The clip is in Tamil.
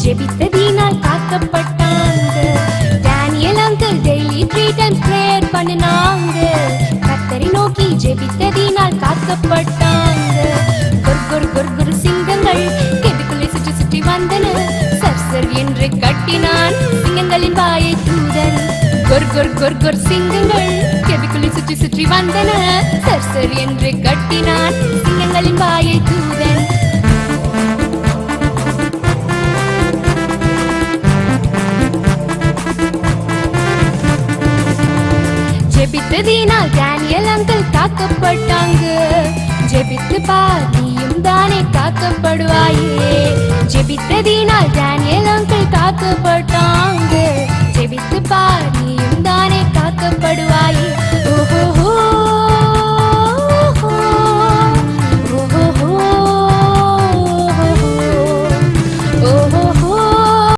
ஜெபித்ததினால் காக்கப்பட்டாங்க. Daniel uncle daily 3 times prayer பண்ணினாங்க. கர்த்தரை நோக்கி ஜெபித்ததினால் காக்கப்பட்டாங்க. குர் குர் குர் சிங்கங்கள் கெபிக்குள்ளே சுற்றி சுற்றி வந்தன. சர் சர் என்று கட்டினான் சிங்கங்களின் வாயை தூதன். குர் குர் குர் குர் சிங்கங்கள் கெபிக்குள்ளே சுற்றி சுற்றி வந்தன. சர் சர் என்று கட்டினான் சிங்கங்களின் வாயை தூதன். ஜெபித்ததினால் டேனியல் அங்கிள் காக்கப்பட்டாங்க. ஜெபித்து பார் நீயும் தானே காக்கப்படுவாயே. ஜெபித்ததினால் டேனியல் அங்கிள் காக்கப்பட்டாங்க.